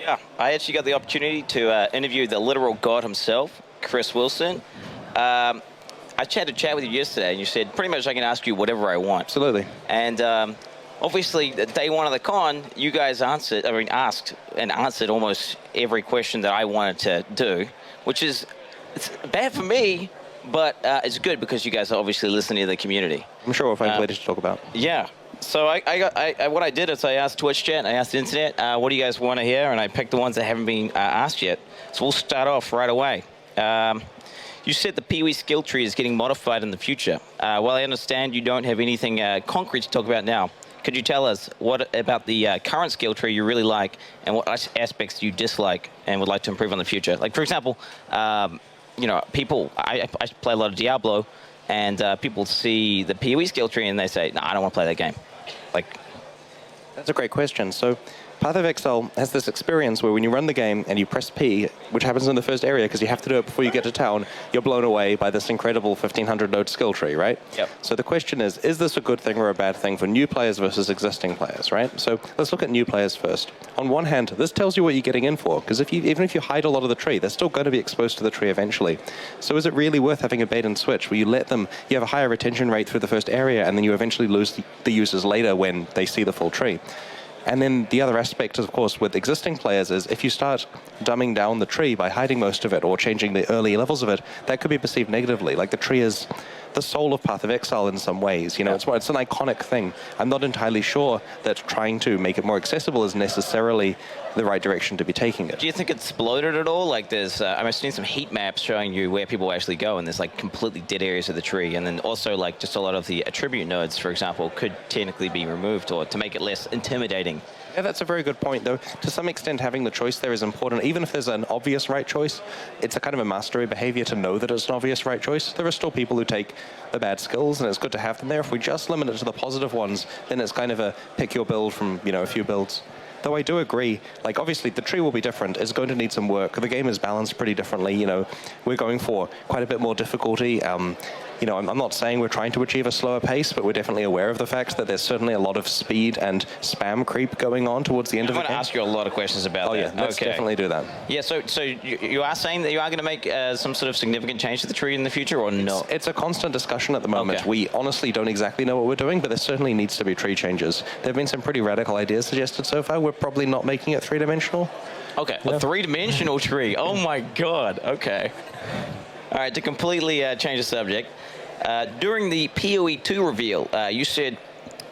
Yeah, I actually got the opportunity to interview the literal god himself, Chris Wilson. I had a chat with you yesterday, and you said pretty much I can ask you whatever I want. Absolutely. And obviously, day one of the con, you guys asked and answered almost every question that I wanted to do, which is it's bad for me, but it's good because you guys are obviously listening to the community. I'm sure we'll find plenty to talk about. Yeah. So what I did is I asked Twitch chat, I asked the internet, what do you guys want to hear? And I picked the ones that haven't been asked yet. So we'll start off right away. You said the PoE skill tree is getting modified in the future. While I understand you don't have anything concrete to talk about now, could you tell us what about the current skill tree you really like and what aspects you dislike and would like to improve on the future? Like, for example, you know, I play a lot of Diablo, and people see the PoE skill tree and they say, no, I don't want to play that game. Like, that's a great question. So Path of Exile has this experience where when you run the game and you press P, which happens in the first area because you have to do it before you get to town, you're blown away by this incredible 1500 node skill tree, right? Yep. So the question is this a good thing or a bad thing for new players versus existing players, right? So let's look at new players first. On one hand, this tells you what you're getting in for, because even if you hide a lot of the tree, they're still going to be exposed to the tree eventually. So is it really worth having a bait and switch where you have a higher retention rate through the first area and then you eventually lose the users later when they see the full tree? And then the other aspect, of course, with existing players is if you start dumbing down the tree by hiding most of it or changing the early levels of it, that could be perceived negatively. Like the tree is the soul of Path of Exile in some ways. You know, it's an iconic thing. I'm not entirely sure that trying to make it more accessible is necessarily the right direction to be taking it. Do you think it's exploded at all? Like there's, I've seen some heat maps showing you where people actually go, and there's like completely dead areas of the tree, and then also like just a lot of the attribute nodes, for example, could technically be removed or to make it less intimidating. Yeah, that's a very good point, though. To some extent, having the choice there is important. Even if there's an obvious right choice, it's a kind of a mastery behavior to know that it's an obvious right choice. There are still people who take the bad skills, and it's good to have them there. If we just limit it to the positive ones, then it's kind of a pick your build from, you know, a few builds. Though I do agree, like obviously the tree will be different. It's going to need some work. The game is balanced pretty differently. You know, we're going for quite a bit more difficulty. You know, I'm not saying we're trying to achieve a slower pace, but we're definitely aware of the fact that there's certainly a lot of speed and spam creep going on towards the end of the game. I'm going to ask you a lot of questions about that. Oh yeah, let's definitely do that. Yeah, so you are saying that you are going to make some sort of significant change to the tree in the future, or no? It's a constant discussion at the moment. Okay. We honestly don't exactly know what we're doing, but there certainly needs to be tree changes. There have been some pretty radical ideas suggested so far. We're probably not making it three-dimensional. Okay, a three-dimensional tree. Oh my God, okay. All right, to completely change the subject, during the PoE 2 reveal, you said,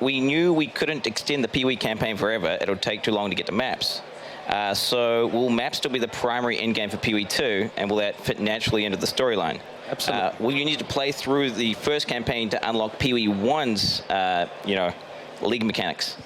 we knew we couldn't extend the PoE campaign forever. It'll take too long to get to maps. So will maps still be the primary endgame for PoE 2, and will that fit naturally into the storyline? Absolutely. Will you need to play through the first campaign to unlock PoE 1's, you know, league mechanics?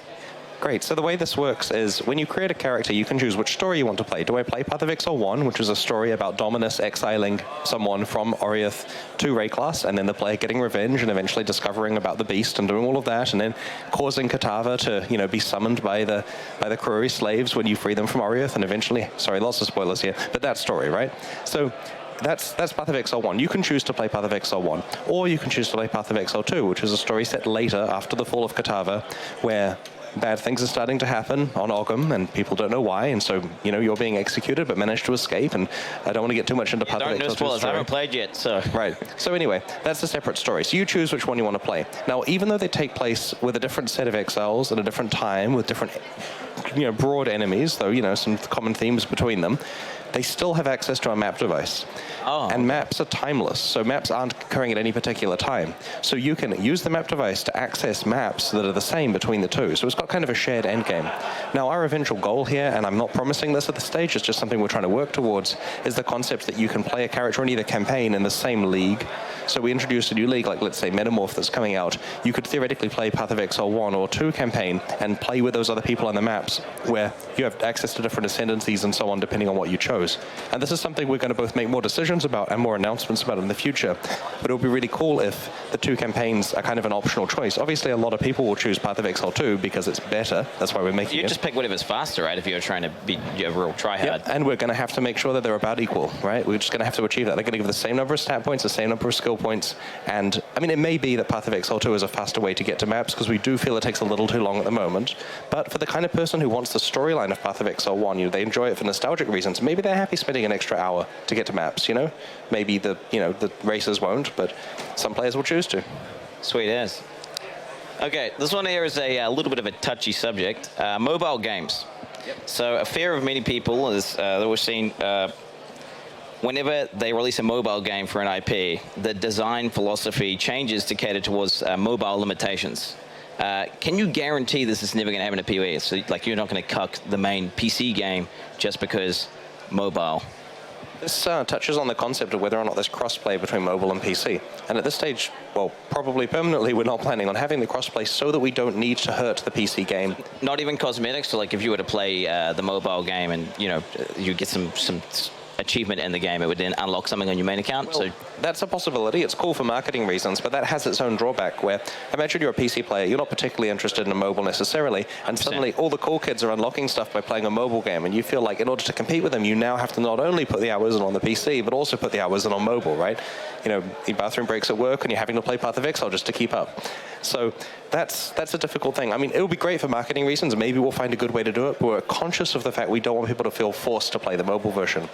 Great. So the way this works is when you create a character, you can choose which story you want to play. Do I play Path of Exile 1, which is a story about Dominus exiling someone from Oriath to Rayclass, and then the player getting revenge and eventually discovering about the beast and doing all of that, and then causing Katava to, you know, be summoned by the Kurori slaves when you free them from Oriath, and eventually, sorry, lots of spoilers here, but that story, right? So that's Path of Exile 1. You can choose to play Path of Exile 1, or you can choose to play Path of Exile 2, which is a story set later after the fall of Katava, where bad things are starting to happen on Ogham, and people don't know why, and so, you know, you're being executed but managed to escape, and I don't want to get too much into Path of Exile 2 Don't know spoilers, I haven't played yet, so... Right. So anyway, that's a separate story. So you choose which one you want to play. Now, even though they take place with a different set of exiles at a different time, with different, you know, broad enemies, though, you know, some common themes between them, they still have access to a map device. Oh. And maps are timeless, so maps aren't occurring at any particular time. So you can use the map device to access maps that are the same between the two. So it's got kind of a shared endgame. Now, our eventual goal here, and I'm not promising this at the stage, it's just something we're trying to work towards, is the concept that you can play a character in either campaign in the same league. So we introduced a new league, like let's say Metamorph, that's coming out. You could theoretically play Path of Exile 1 or 2 campaign and play with those other people on the maps, where you have access to different ascendancies and so on, depending on what you chose. And this is something we're going to both make more decisions about and more announcements about in the future. But it would be really cool if the 2 campaigns are kind of an optional choice. Obviously, a lot of people will choose Path of Exile 2 because it's better. That's why we're making it. You just pick whatever's faster, right, if you're trying to be a real tryhard. Yep. And we're going to have to make sure that they're about equal, right? We're just going to have to achieve that. They're going to give the same number of stat points, the same number of skill points, and I mean, it may be that Path of Exile 2 is a faster way to get to maps, because we do feel it takes a little too long at the moment. But for the kind of person who wants the storyline of Path of Exile 1, they enjoy it for nostalgic reasons. Maybe they're happy spending an extra hour to get to maps, Maybe the racers won't, but some players will choose to. Sweet as. Okay, this one here is a little bit of a touchy subject. Mobile games. Yep. So a fear of many people is that we're seeing whenever they release a mobile game for an IP, the design philosophy changes to cater towards mobile limitations. Can you guarantee this is never going to happen to PoE? So, like, you're not going to cuck the main PC game just because mobile? This touches on the concept of whether or not there's crossplay between mobile and PC. And at this stage, well, probably permanently, we're not planning on having the crossplay so that we don't need to hurt the PC game. Not even cosmetics? So, like, if you were to play the mobile game and, you get some achievement in the game, it would then unlock something on your main account. Well, so that's a possibility. It's cool for marketing reasons, but that has its own drawback, where imagine you're a PC player, you're not particularly interested in a mobile necessarily, and suddenly all the cool kids are unlocking stuff by playing a mobile game, and you feel like in order to compete with them, you now have to not only put the hours in on the PC, but also put the hours in on mobile, right? Your bathroom breaks at work and you're having to play Path of Exile just to keep up. So that's a difficult thing. I mean, it'll be great for marketing reasons. Maybe we'll find a good way to do it, but we're conscious of the fact we don't want people to feel forced to play the mobile version.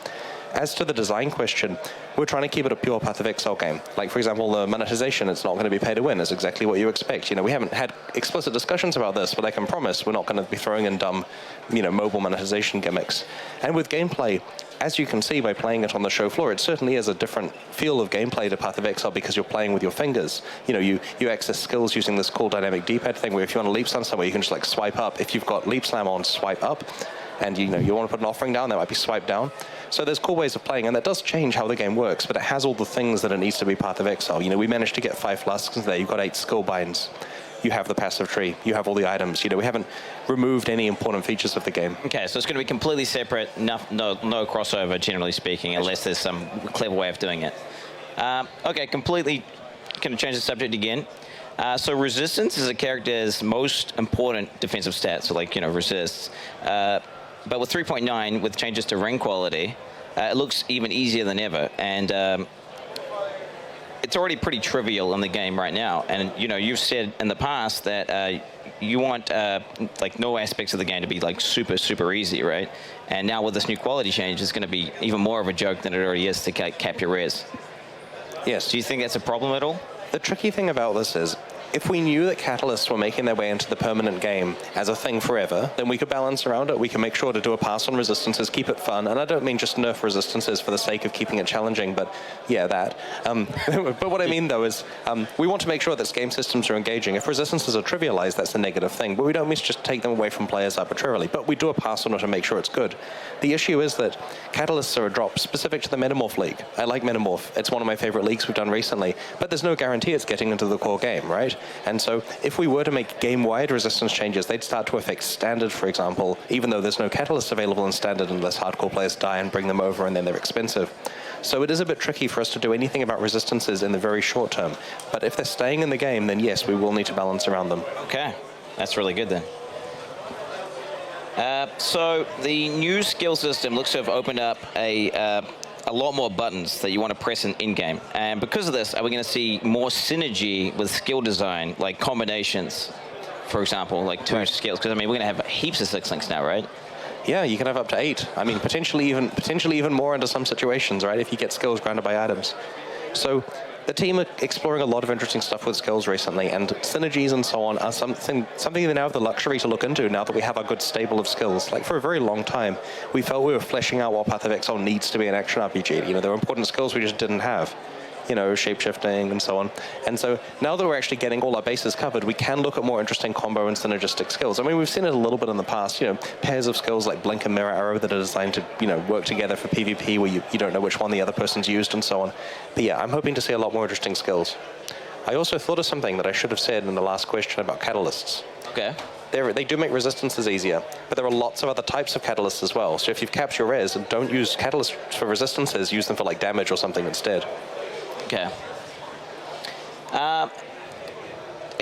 As to the design question, we're trying to keep it a pure Path of Exile game. Like, for example, the monetization, it's not going to be pay to win. It's exactly what you expect. We haven't had explicit discussions about this, but I can promise we're not going to be throwing in dumb, mobile monetization gimmicks. And with gameplay, as you can see by playing it on the show floor, it certainly is a different feel of gameplay to Path of Exile because you're playing with your fingers. You access skills using this cool dynamic D-pad thing where if you want to leap slam somewhere, you can just like swipe up. If you've got leap slam on, swipe up. And you want to put an offering down, that might be swipe down. So there's cool ways of playing, and that does change how the game works, but it has all the things that it needs to be Path of Exile. We managed to get 5 flasks there. You've got 8 skill binds. You have the passive tree. You have all the items. We haven't removed any important features of the game. Okay, so it's going to be completely separate, no crossover, generally speaking, unless there's some clever way of doing it. Okay, completely going to change the subject again. So resistance is a character's most important defensive stat, so like, resists. But with 3.9, with changes to ring quality, it looks even easier than ever. And it's already pretty trivial in the game right now. And, you've said in the past that you want like no aspects of the game to be like super, super easy, right? And now with this new quality change, it's going to be even more of a joke than it already is to cap your res. Yes. Do you think that's a problem at all? The tricky thing about this is, if we knew that catalysts were making their way into the permanent game as a thing forever, then we could balance around it. We can make sure to do a pass on resistances, keep it fun. And I don't mean just nerf resistances for the sake of keeping it challenging, but yeah, that. But what I mean, though, is we want to make sure that game systems are engaging. If resistances are trivialized, that's a negative thing. But we don't mean to just take them away from players arbitrarily. But we do a pass on it to make sure it's good. The issue is that catalysts are a drop specific to the Metamorph League. I like Metamorph. It's one of my favorite leagues we've done recently. But there's no guarantee it's getting into the core game, right? And so if we were to make game-wide resistance changes, they'd start to affect Standard, for example, even though there's no catalyst available in Standard unless hardcore players die and bring them over and then they're expensive. So it is a bit tricky for us to do anything about resistances in the very short term. But if they're staying in the game, then yes, we will need to balance around them. Okay, that's really good then. So the new skill system looks to have opened up a lot more buttons that you want to press in game. And because of this, are we going to see more synergy with skill design, like combinations, for example, like 2 skills? Because, I mean, we're going to have heaps of 6 links now, right? Yeah, you can have up to 8. I mean, potentially even more under some situations, right, if you get skills granted by items. So the team are exploring a lot of interesting stuff with skills recently, and synergies and so on are something they now have the luxury to look into now that we have a good stable of skills. Like, for a very long time, we felt we were fleshing out what Path of Exile needs to be an action RPG. There were important skills we just didn't have. Shape-shifting and so on. And so now that we're actually getting all our bases covered, we can look at more interesting combo and synergistic skills. I mean, we've seen it a little bit in the past, pairs of skills like Blink and Mirror Arrow that are designed to, work together for PvP where you don't know which one the other person's used and so on. But yeah, I'm hoping to see a lot more interesting skills. I also thought of something that I should have said in the last question about catalysts. Okay. They do make resistances easier, but there are lots of other types of catalysts as well. So if you've capped your res, don't use catalysts for resistances, use them for like damage or something instead. Okay.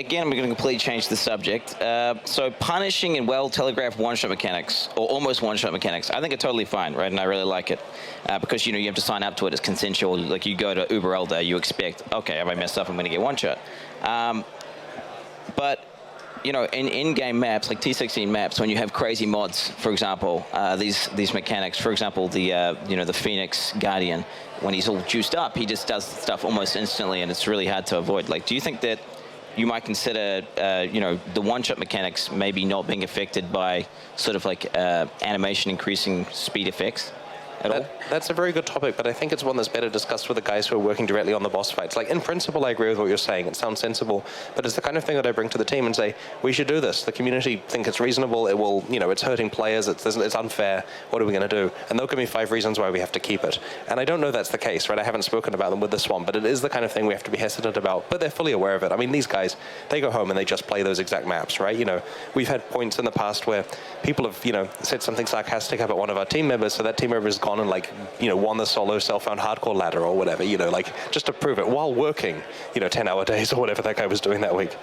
again, I'm going to completely change the subject. So punishing and well-telegraphed one-shot mechanics, or almost one-shot mechanics, I think are totally fine, right? And I really like it because, you have to sign up to it. It's consensual. Like, you go to Uber Elder, you expect, okay, if I mess up, I'm going to get one-shot. But in in-game maps, like T16 maps, when you have crazy mods, for example, these mechanics, for example, the Phoenix Guardian, when he's all juiced up, he just does stuff almost instantly, and it's really hard to avoid. Like, do you think that you might consider, the one-shot mechanics maybe not being affected by sort of like animation increasing speed effects at all? That's a very good topic, but I think it's one that's better discussed with the guys who are working directly on the boss fights. Like, in principle, I agree with what you're saying. It sounds sensible, but it's the kind of thing that I bring to the team and say, we should do this. The community think it's reasonable. It will, it's hurting players. It's unfair. What are we going to do? And they'll give me 5 reasons why we have to keep it. And I don't know that's the case, right? I haven't spoken about them with this one, but it is the kind of thing we have to be hesitant about. But they're fully aware of it. I mean, these guys, they go home and they just play those exact maps, right? We've had points in the past where people have, said something sarcastic about one of our team members, so that team member has gone and won the solo self-found hardcore ladder or whatever, just to prove it while working, 10-hour days or whatever that guy was doing that week.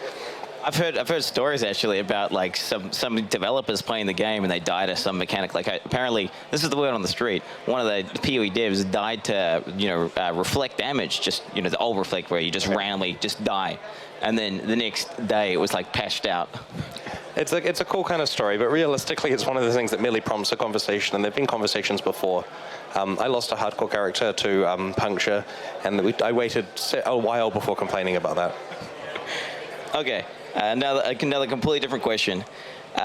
I've heard stories actually about like some developers playing the game and they died to some mechanic. Like, apparently, this is the word on the street. One of the PoE devs died to reflect damage, just the old reflect where you just randomly just die, and then the next day it was like patched out. It's a cool kind of story, but realistically, it's one of the things that merely prompts a conversation, and there've been conversations before. I lost a hardcore character to puncture, and I waited a while before complaining about that. Okay, another completely different question.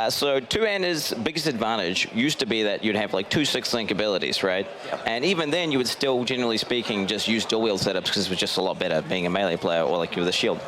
So two-handers' biggest advantage used to be that you'd have like 2 6-link abilities, right? Yep. And even then, you would still, generally speaking, just use dual-wield setups because it was just a lot better being a melee player or like with a shield.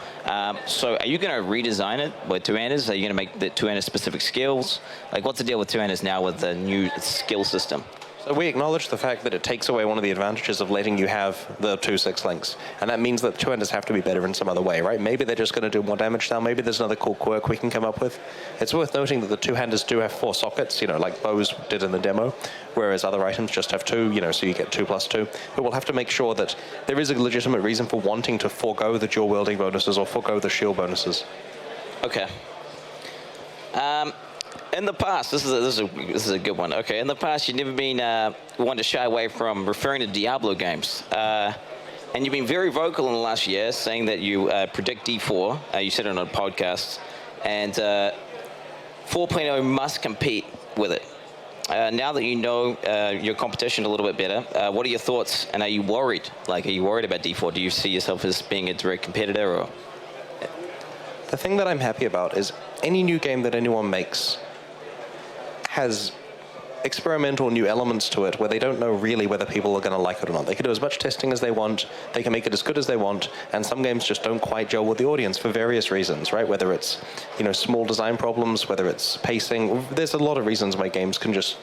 So are you going to redesign it with two-handers? Are you going to make the two-handers specific skills? Like, what's the deal with two-handers now with the new skill system? So we acknowledge the fact that it takes away one of the advantages of letting you have the 2 6-links. And that means that two-handers have to be better in some other way, right? Maybe they're just going to do more damage now. Maybe there's another cool quirk we can come up with. It's worth noting that the two-handers do have 4 sockets, like bows did in the demo, whereas other items just have 2, so you get 2 + 2. But we'll have to make sure that there is a legitimate reason for wanting to forego the dual wielding bonuses or forego the shield bonuses. Okay. In the past, this is a good one. Okay, in the past, you've never been one to shy away from referring to Diablo games, and you've been very vocal in the last year, saying that you predict D4. You said it on a podcast, and 4.0 must compete with it. Now that you know your competition a little bit better, what are your thoughts? And are you worried? Like, are you worried about D4? Do you see yourself as being a direct competitor, or? The thing that I'm happy about is any new game that anyone makes has experimental new elements to it where they don't know really whether people are going to like it or not. They can do as much testing as they want, they can make it as good as they want, and some games just don't quite gel with the audience for various reasons, right? Whether it's, small design problems, whether it's pacing. There's a lot of reasons why games can just,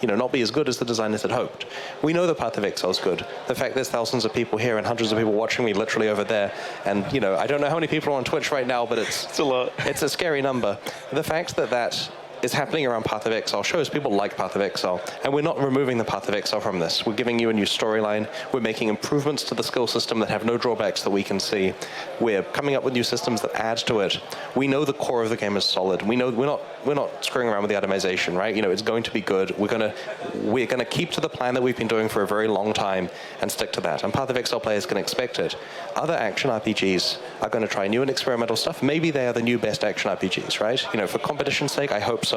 not be as good as the designers had hoped. We know the Path of Exile is good. The fact there's thousands of people here and hundreds of people watching me literally over there, and, I don't know how many people are on Twitch right now, but it's a lot. It's a scary number. The fact that is happening around Path of Exile shows people like Path of Exile, and we're not removing the Path of Exile from this. We're giving you a new storyline. We're making improvements to the skill system that have no drawbacks that we can see. We're coming up with new systems that add to it. We know the core of the game is solid. We know we're not screwing around with the atomization, right? It's going to be good. We're gonna keep to the plan that we've been doing for a very long time and stick to that. And Path of Exile players can expect it. Other action RPGs are going to try new and experimental stuff. Maybe they are the new best action RPGs, right? For competition's sake, I hope so.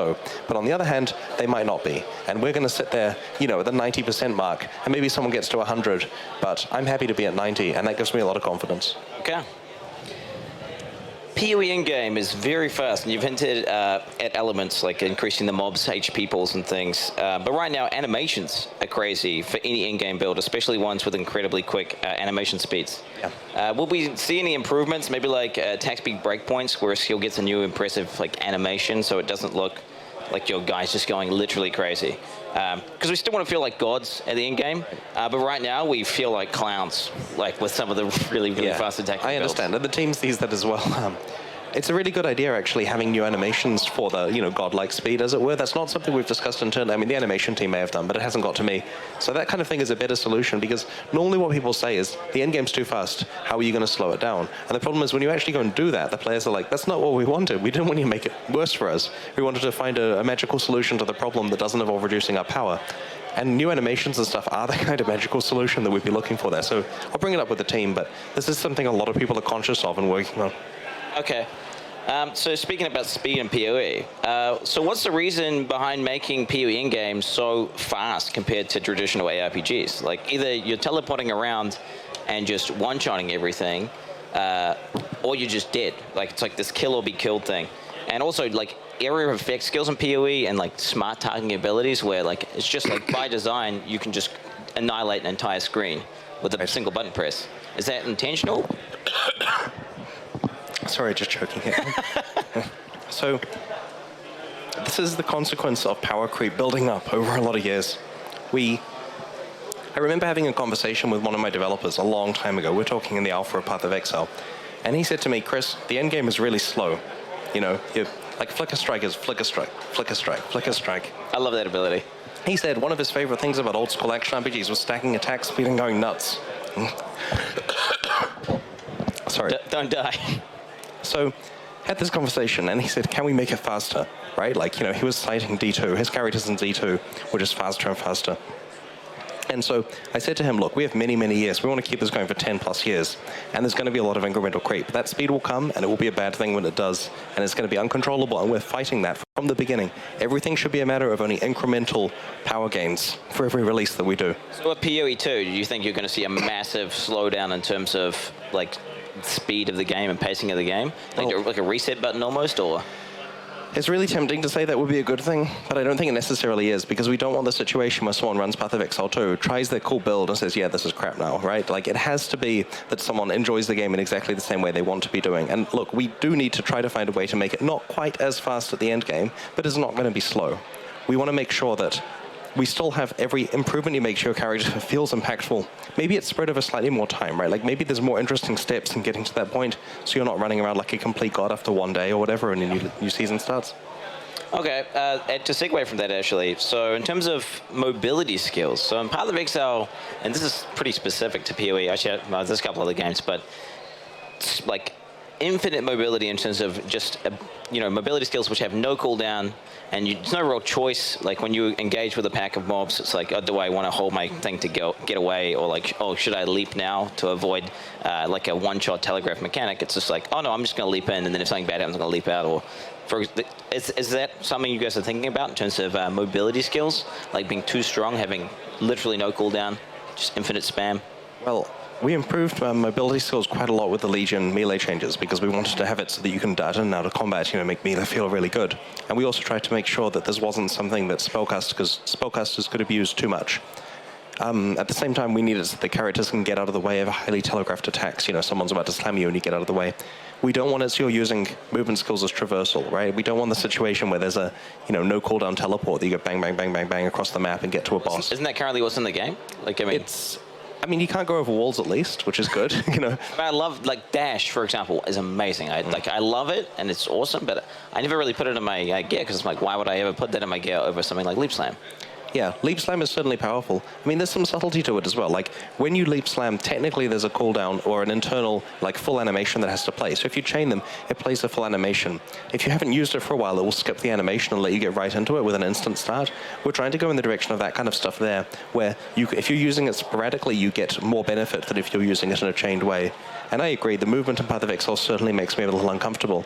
But on the other hand, they might not be. And we're going to sit there, at the 90% mark, and maybe someone gets to 100, but I'm happy to be at 90, and that gives me a lot of confidence. Okay. PoE in-game is very fast, and you've hinted at elements like increasing the mobs' HP pools and things. But right now, animations are crazy for any in-game build, especially ones with incredibly quick animation speeds. Yeah. Will we see any improvements, maybe like attack speed breakpoints, where a skill gets a new impressive animation, so it doesn't look like your guy's just going literally crazy? Because we still want to feel like gods at the end game, but right now we feel like clowns, like with some of the really fast attacking I understand, builds. and the team sees that as well. It's a really good idea, actually, having new animations for the, godlike speed, as it were. That's not something we've discussed internally. I mean, the animation team may have done, but it hasn't got to me. So that kind of thing is a better solution, because normally what people say is, the endgame's too fast, how are you going to slow it down? And the problem is, when you actually go and do that, the players are like, that's not what we wanted. We didn't want you to make it worse for us. We wanted to find a magical solution to the problem that doesn't involve reducing our power. And new animations and stuff are the kind of magical solution that we'd be looking for there. So I'll bring it up with the team, but this is something a lot of people are conscious of and working on. Okay. So speaking about speed and PoE, so what's the reason behind making PoE in-game so fast compared to traditional ARPGs? Like, either you're teleporting around and just one-shotting everything, or you're just dead. Like, it's like this kill or be killed thing. And also, like, area of effect skills in PoE and, like, smart targeting abilities where, like, it's just, like, by design, you can just annihilate an entire screen with a single button press. Is that intentional? Sorry, just choking here. So, this is the consequence of power creep building up over a lot of years. I remember having a conversation with one of my developers a long time ago. We're talking in the alpha of Path of Exile. And he said to me, Chris, the end game is really slow. Like flicker strike is flicker strike, flicker strike, flicker strike. I love that ability. He said one of his favorite things about old school action RPGs was stacking attack speed and going nuts. Sorry. Don't die. So, had this conversation, and he said, can we make it faster? Right? Like, he was citing D2. His characters in D2 were just faster and faster. And so I said to him, look, we have many, many years. We want to keep this going for 10 plus years. And there's going to be a lot of incremental creep. That speed will come, and it will be a bad thing when it does. And it's going to be uncontrollable, and we're fighting that from the beginning. Everything should be a matter of only incremental power gains for every release that we do. So at PoE 2, do you think you're going to see a massive slowdown in terms of, like, speed of the game and pacing of the game? Like a reset button almost, or? It's really tempting to say that would be a good thing, but I don't think it necessarily is, because we don't want the situation where someone runs Path of Exile 2, tries their cool build and says, yeah, this is crap now, right? Like, it has to be that someone enjoys the game in exactly the same way they want to be doing. And look, we do need to try to find a way to make it not quite as fast at the end game, but it's not going to be slow. We want to make sure that we still have every improvement you make to your character feels impactful. Maybe it's spread over slightly more time, right? Like, maybe there's more interesting steps in getting to that point, so you're not running around like a complete god after one day or whatever and a new season starts. Okay, to segue from that, actually, so in terms of mobility skills, so in Path of Exile, and this is pretty specific to PoE, actually, there's a couple other games, but it's like infinite mobility in terms of just, mobility skills which have no cooldown, and there's no real choice. Like, when you engage with a pack of mobs, it's like, oh, do I want to hold my thing to get away, or like, oh, should I leap now to avoid like a one-shot telegraph mechanic? It's just like, oh no, I'm just going to leap in, and then if something bad happens, I'm going to leap out. Or is that something you guys are thinking about in terms of mobility skills, like being too strong, having literally no cooldown, just infinite spam? Well, we improved mobility skills quite a lot with the Legion melee changes, because we wanted to have it so that you can dart in and out of combat, make melee feel really good. And we also tried to make sure that this wasn't something that spellcasters could abuse too much. At the same time, we needed so the characters can get out of the way of highly telegraphed attacks. Someone's about to slam you and you get out of the way. We don't want it so you're using movement skills as traversal, right? We don't want the situation where there's a, no cooldown teleport that you go bang, bang, bang, bang, bang across the map and get to a boss. Isn't that currently what's in the game? Like, I mean, you can't go over walls at least, which is good, But I love, like, dash, for example, is amazing. I love it, and it's awesome, but I never really put it in my gear, because it's like, why would I ever put that in my gear over something like Leap Slam? Yeah, Leap Slam is certainly powerful. I mean, there's some subtlety to it as well. Like, when you Leap Slam, technically there's a cooldown or an internal, like, full animation that has to play. So if you chain them, it plays a full animation. If you haven't used it for a while, it will skip the animation and let you get right into it with an instant start. We're trying to go in the direction of that kind of stuff there, where if you're using it sporadically, you get more benefit than if you're using it in a chained way. And I agree, the movement in Path of Exile certainly makes me a little uncomfortable.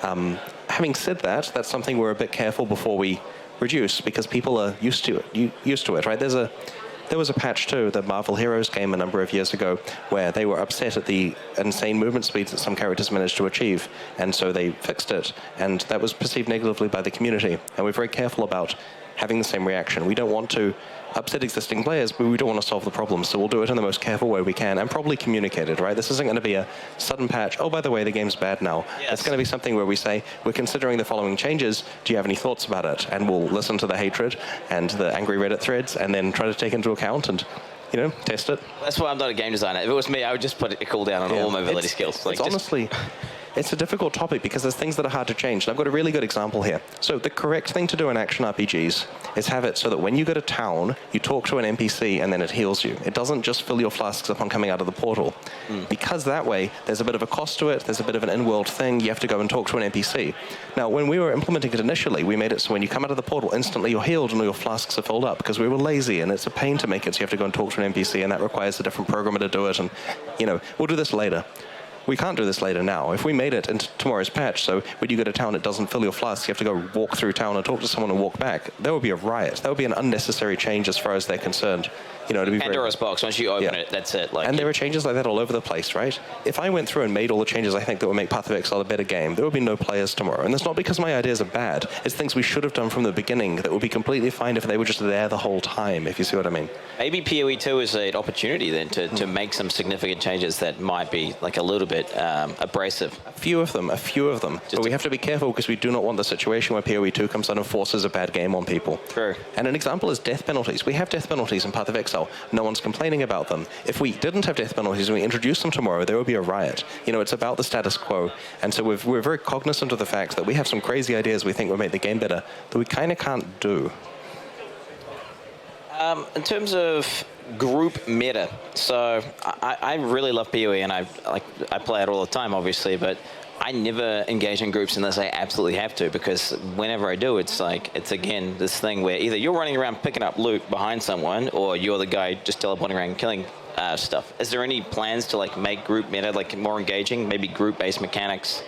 Having said that, that's something we're a bit careful before we reduce, because people are used to it, right? There was a patch too, the Marvel Heroes game a number of years ago, where they were upset at the insane movement speeds that some characters managed to achieve, and so they fixed it, and that was perceived negatively by the community. And we're very careful about having the same reaction. We don't want to upset existing players, but we don't want to solve the problem, so we'll do it in the most careful way we can, and probably communicate it, right? This isn't going to be a sudden patch, oh, by the way, the game's bad now. Yes. It's going to be something where we say, we're considering the following changes, do you have any thoughts about it? And we'll listen to the hatred and the angry Reddit threads, and then try to take into account and, test it. That's why I'm not a game designer. If it was me, I would just put a cooldown on all mobility skills. Like, honestly, It's a difficult topic because there's things that are hard to change. And I've got a really good example here. So the correct thing to do in action RPGs is have it so that when you go to town, you talk to an NPC and then it heals you. It doesn't just fill your flasks upon coming out of the portal. Because that way, there's a bit of a cost to it, there's a bit of an in-world thing, you have to go and talk to an NPC. Now, when we were implementing it initially, we made it so when you come out of the portal, instantly you're healed and all your flasks are filled up because we were lazy and it's a pain to make it so you have to go and talk to an NPC and that requires a different programmer to do it and, we'll do this later. We can't do this later now. If we made it into tomorrow's patch, so when you go to town, it doesn't fill your flasks, you have to go walk through town and talk to someone and walk back, there would be a riot. That would be an unnecessary change as far as they're concerned. To be Pandora's box, once you open it, that's it. And there are changes like that all over the place, right? If I went through and made all the changes I think that would make Path of Exile a better game, there would be no players tomorrow. And that's not because my ideas are bad. It's things we should have done from the beginning that would be completely fine if they were just there the whole time, if you see what I mean. Maybe PoE 2 is an opportunity then to make some significant changes that might be like a little bit abrasive. A few of them. But we have to be careful because we do not want the situation where PoE 2 comes out and forces a bad game on people. True. And an example is death penalties. We have death penalties in Path of Exile. No one's complaining about them. If we didn't have death penalties and we introduced them tomorrow, there would be a riot. It's about the status quo. And so we're very cognizant of the fact that we have some crazy ideas we think would make the game better that we kind of can't do. In terms of group meta, so I really love PoE and I play it all the time, obviously, but I never engage in groups unless I absolutely have to, because whenever I do, it's again this thing where either you're running around picking up loot behind someone, or you're the guy just teleporting around and killing stuff. Is there any plans to make group meta more engaging, maybe group-based mechanics,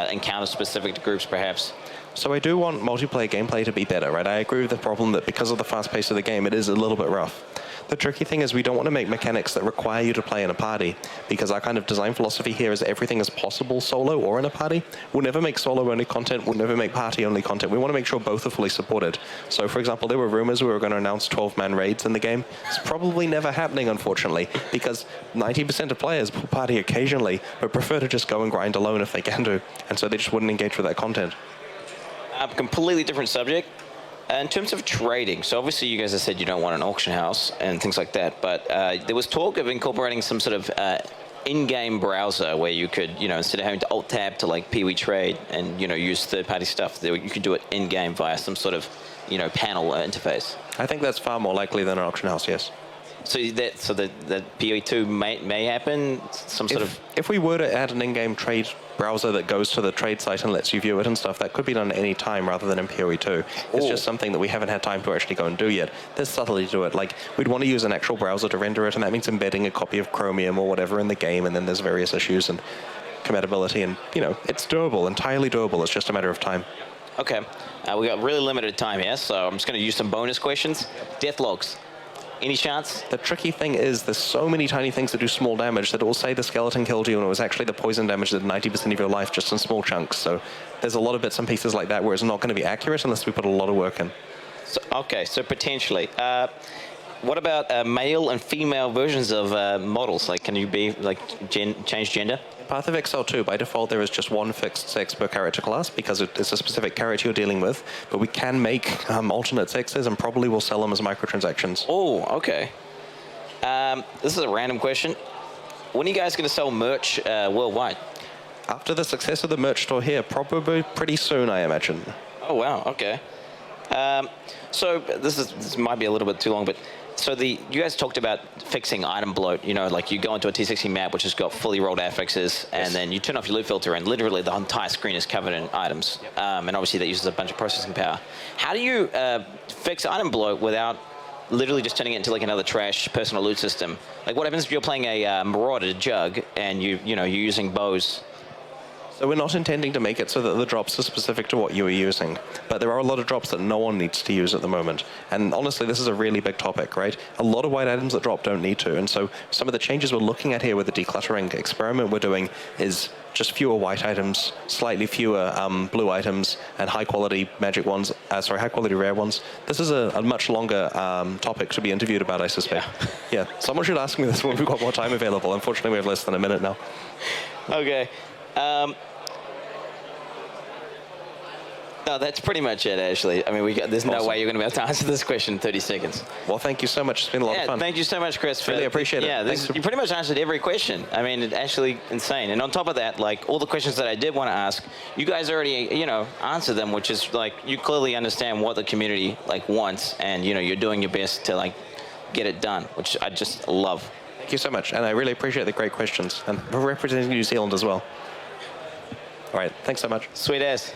encounters specific to groups, perhaps? So I do want multiplayer gameplay to be better, right? I agree with the problem that because of the fast pace of the game, it is a little bit rough. The tricky thing is we don't want to make mechanics that require you to play in a party, because our kind of design philosophy here is everything is possible solo or in a party. We'll never make solo-only content, we'll never make party-only content. We want to make sure both are fully supported. So, for example, there were rumors we were going to announce 12-man raids in the game. It's probably never happening, unfortunately, because 90% of players will party occasionally, but prefer to just go and grind alone if they can do, and so they just wouldn't engage with that content. Completely different subject. In terms of trading, so obviously you guys have said you don't want an auction house and things like that, but there was talk of incorporating some sort of in-game browser where you could, instead of having to alt-tab to PoE trade and, use third-party stuff, you could do it in-game via some sort of, panel interface. I think that's far more likely than an auction house, yes. So that PoE 2 may happen, If we were to add an in-game trade browser that goes to the trade site and lets you view it and stuff, that could be done at any time rather than in PoE 2. It's just something that we haven't had time to actually go and do yet. There's subtlety to it. We'd want to use an actual browser to render it, and that means embedding a copy of Chromium or whatever in the game, and then there's various issues and compatibility, and, it's doable, entirely doable. It's just a matter of time. Okay. We got really limited time here, so I'm just going to use some bonus questions. Death logs. Any chance? The tricky thing is there's so many tiny things that do small damage that it will say the skeleton killed you and it was actually the poison damage that did 90% of your life just in small chunks. So there's a lot of bits and pieces like that where it's not going to be accurate unless we put a lot of work in. So potentially. What about male and female versions of models? Can you be change gender? Path of Exile 2, by default, there is just one fixed sex per character class because it's a specific character you're dealing with. But we can make alternate sexes and probably will sell them as microtransactions. Oh, okay. This is a random question. When are you guys going to sell merch worldwide? After the success of the merch store here, probably pretty soon, I imagine. Oh, wow. Okay. So this might be a little bit too long, but so you guys talked about fixing item bloat. You go into a T60 map which has got fully rolled affixes, and then you turn off your loot filter, and literally the entire screen is covered in items. And obviously that uses a bunch of processing power. How do you fix item bloat without literally just turning it into another trash personal loot system? What happens if you're playing a Marauder Jug and you're using bows? So we're not intending to make it so that the drops are specific to what you are using. But there are a lot of drops that no one needs to use at the moment. And honestly, this is a really big topic, right? A lot of white items that drop don't need to. And so some of the changes we're looking at here with the decluttering experiment we're doing is just fewer white items, slightly fewer blue items, and high-quality magic ones, high-quality rare ones. This is a much longer topic to be interviewed about, I suspect. Yeah, someone should ask me this when we've got more time available. Unfortunately, we have less than a minute now. Okay. No, that's pretty much it, actually. I mean, there's no way you're going to be able to answer this question in 30 seconds. Well, thank you so much. It's been a lot of fun. Thank you so much, Chris. Really appreciate it. Yeah, you pretty much answered every question. I mean, it's actually insane. And on top of that, like, all the questions that I did want to ask, you guys already, answered them, which is, like, you clearly understand what the community, like, wants, and, you're doing your best to, like, get it done, which I just love. Thank you so much. And I really appreciate the great questions. And we're representing New Zealand as well. All right. Thanks so much. Sweet as.